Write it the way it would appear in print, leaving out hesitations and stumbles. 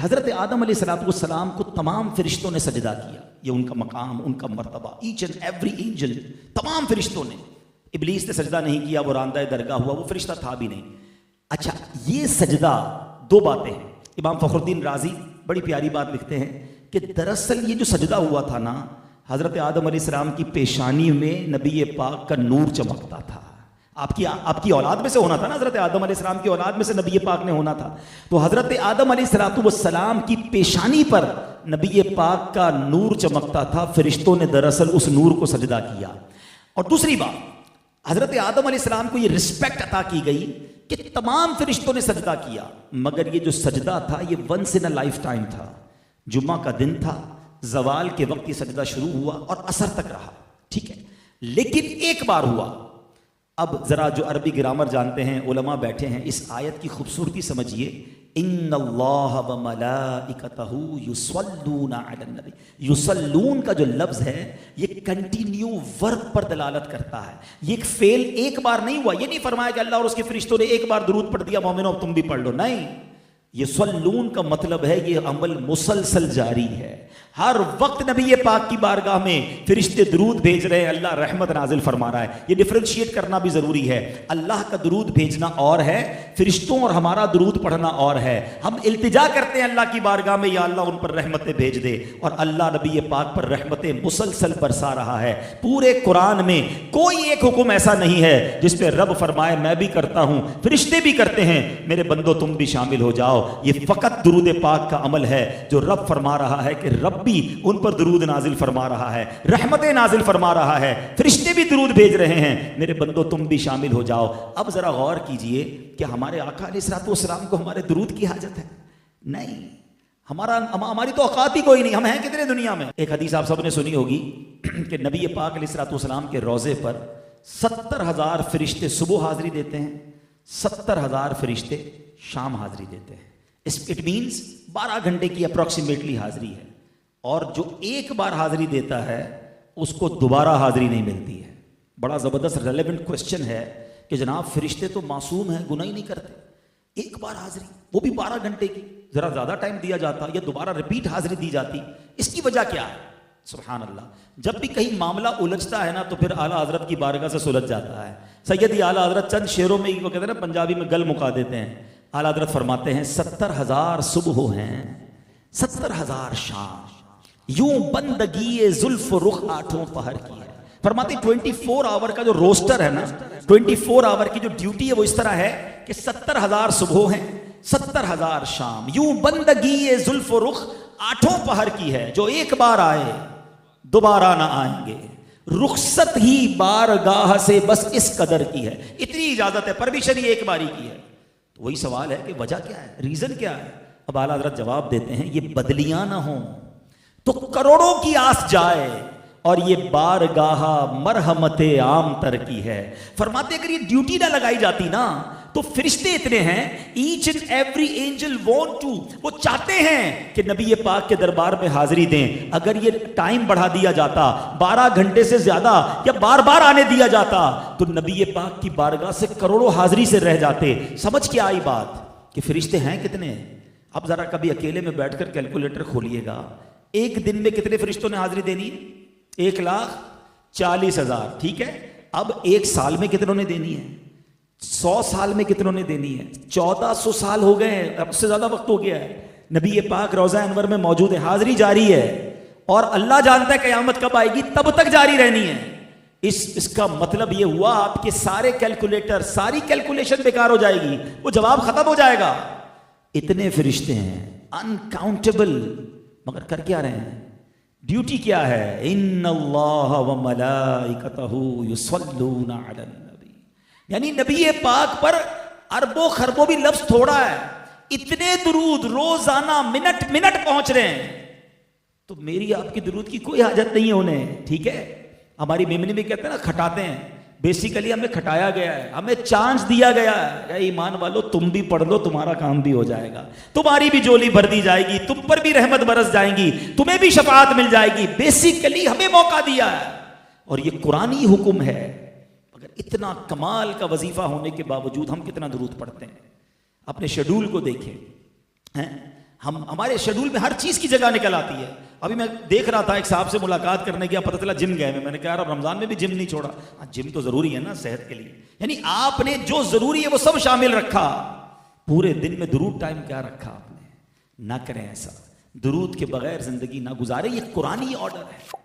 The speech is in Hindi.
हज़रत आदम अलैहिस्सलाम को तमाम फरिश्तों ने सजदा किया। ये उनका मकाम, उनका मर्तबा, ईच एंड एवरी एंजल, तमाम फरिश्तों ने। इब्लीस ने सजदा नहीं किया, वो रांदा दरगाह हुआ, वो फरिश्ता था भी नहीं। अच्छा, ये सजदा, दो बातें हैं। इमाम फखरुद्दीन राजी बड़ी प्यारी बात लिखते हैं कि दरअसल ये जो सजदा हुआ था ना, हज़रत आदम अलैहिस्सलाम की पेशानी में नबी पाक का नूर चमकता था। आपकी औलाद में से होना था ना, हज़रत आदम अलैहिस्सलाम की औलाद में से नबी पाक ने होना था। तो हज़रत आदम अलैहिस्सलाम की पेशानी पर नबी पाक का नूर चमकता था। फरिश्तों ने दरअसल उस नूर को सजदा किया। और दूसरी बात, हज़रत आदम अलैहिस्सलाम को ये रिस्पेक्ट अता की गई कि तमाम फरिश्तों ने सजदा किया, मगर ये जो सजदा था ये once in a lifetime था। जुम्मा का दिन था, जवाल के वक्त ये सजदा शुरू हुआ और असर तक रहा, ठीक है। लेकिन एक बार हुआ। अब जरा जो अरबी ग्रामर जानते हैं, उलमा बैठे हैं, इस आयत की खूबसूरती समझिए। इन्नल्लाह व मलाइकतहू युसल्लूना अलन नबी। युसल्लून का जो लफ्ज है ये कंटिन्यू वर्ब पर दलालत करता है। ये एक फेल एक बार नहीं हुआ। ये नहीं फरमाया कि अल्लाह और उसके फरिश्तों ने एक बार दुरूद पढ़ दिया, मोमिनो तुम भी पढ़ लो, नहीं। ये सल्लून का मतलब है ये अमल मुसलसल जारी है। हर वक्त नबी पाक की बारगाह में फरिश्ते दुरूद भेज रहे हैं, अल्लाह रहमत नाजिल फरमा रहा है। ये डिफरेंशिएट करना भी जरूरी है। अल्लाह का दुरूद भेजना और है, फरिश्तों और हमारा दुरूद पढ़ना और है। हम इल्तिजा करते हैं अल्लाह की बारगाह में, या अल्लाह उन पर रहमतें भेज दे, और अल्लाह नबी पाक पर रहमतें मुसलसल बरसा रहा है। पूरे कुरान में कोई एक हुक्म ऐसा नहीं है जिस पे रब फरमाए मैं भी करता हूं, फरिश्ते भी करते हैं, मेरे बंदो तुम भी शामिल हो जाओ। ये फकत दुरूद पाक का अमल है जो रब फरमा रहा है कि रब भी उन पर दुरूद नाजिल फरमा रहा है, रहमतें नाजिल फरमा रहा है, फरिश्ते भी दुरूद भेज रहे हैं, मेरे बंदो तुम भी शामिल हो जाओ। अब जरा गौर कीजिए कि हमारे आका अलैहिस्सलाम को हमारे दुरूद की हाजत है? नहीं। हमारी तो औकात ही कोई नहीं। हम हैं कितने दुनिया में। एक हदीस आप सबने सुनी होगी कि नबी पाक अलैहिस्सलाम के रोजे पर 70,000 फरिश्ते सुबह हाजिरी देते हैं, 70,000 फरिश्ते शाम हाजिरी देते हैं। इट मीन्स 12 घंटे की अप्रोक्सीमेटली हाजिरी है। और जो एक बार हाजिरी देता है उसको दोबारा हाजिरी नहीं मिलती है। बड़ा ज़बरदस्त रेलेवेंट क्वेश्चन है कि जनाब फरिश्ते तो मासूम है, गुनाह ही नहीं करते, एक बार हाजिरी, वो भी 12 घंटे की, जरा ज़्यादा टाइम दिया जाता या दोबारा रिपीट हाजिरी दी जाती, इसकी वजह क्या है? सुभान अल्लाह। जब भी कहीं मामला उलझता है ना तो फिर आला हजरत की बारगाह से सुलझ जाता है। सैयदी आला हजरत चंद शेरों में वो कहते हैं ना, पंजाबी में गल मुका देते हैं। आला हजरत फरमाते हैं 70,000 सुबह हैं, 70,000 शाम, यूं बंदगी जुल्फ रुख 8 पहर की है। फरमाते 24 आवर का जो रोस्टर है ना, 24 आवर की जो ड्यूटी है वो इस तरह है कि 70,000 सुबह हैं, 70,000 शाम, यूं बंदगी जुल्फ रुख 8 पहर की है। जो एक बार आए दोबारा ना आएंगे, रुखसत ही बारगाह से बस इस कदर की है। इतनी इजाजत है, परमिशन ही एक बारी की है। तो वही सवाल है कि वजह क्या है, रीजन क्या है? अब आला हज़रत जवाब देते हैं, ये बदलियां ना हो तो करोड़ों की आस जाए, और ये बारगाह मरहमते आम तर की है। फरमाते अगर ये ड्यूटी ना लगाई जाती ना तो फरिश्ते इतने हैं, each and every angel want to, वो चाहते हैं कि नबी पाक के दरबार में हाजिरी दें। अगर ये टाइम बढ़ा दिया जाता 12 घंटे से ज्यादा या बार बार आने दिया जाता तो नबी पाक की बारगाह से करोड़ों हाजिरी से रह जाते। समझ के आई बात कि फरिश्ते हैं कितने। अब जरा कभी अकेले में बैठकर कैलकुलेटर खोलिएगा, एक दिन में कितने फरिश्तों ने हाजिरी देनी है? 1,40,000, ठीक है। अब एक साल में कितनों ने देनी है? 100 साल में कितनों ने देनी है? 1400 साल हो गए हैं, अब उससे ज्यादा वक्त हो गया है। नबी पाक रोजा अनवर में मौजूद है, हाजिरी जारी है, और अल्लाह जानता है कयामत कब आएगी, तब तक जारी रहनी है। इसका मतलब यह हुआ आपके सारे कैलकुलेटर, सारी कैलकुलेशन बेकार हो जाएगी, वो जवाब खत्म हो जाएगा। इतने फरिश्ते हैं, अनकाउंटेबल, मगर कर क्या रहे हैं? ड्यूटी क्या है? इन्नल्लाह व मलाइकतहू युसल्लूना अलन नबी, यानी नबी पाक पर अरबों खरबों भी लफ्ज थोड़ा है, इतने दुरूद रोजाना मिनट मिनट पहुंच रहे हैं। तो मेरी आपकी दुरूद की कोई हाजत नहीं है उन्हें, ठीक है। हमारी मेमनी में कहते हैं ना, खटाते हैं, बेसिकली हमें खटाया गया है, हमें चांस दिया गया है, ईमान वालों तुम भी पढ़ लो, तुम्हारा काम भी हो जाएगा, तुम्हारी भी झोली भर दी जाएगी, तुम पर भी रहमत बरस जाएंगी, तुम्हें भी शफाअत मिल जाएगी। बेसिकली हमें मौका दिया है और ये कुरानी हुक्म है। मगर इतना कमाल का वजीफा होने के बावजूद हम कितना दुरूद पढ़ते हैं? अपने शेड्यूल को देखें हैं, हम हमारे शेड्यूल में हर चीज की जगह निकल आती है। अभी मैं देख रहा था एक साहब से मुलाकात करने गया, पता चला जिम गए। मैंने कहा यार रमजान में भी जिम नहीं छोड़ा। हाँ, जिम तो जरूरी है ना सेहत के लिए। यानी आपने जो जरूरी है वो सब शामिल रखा। पूरे दिन में दुरूद टाइम क्या रखा आपने? ना करें ऐसा। दुरूद के बगैर जिंदगी ना गुजारे। ये कुरानी ऑर्डर है।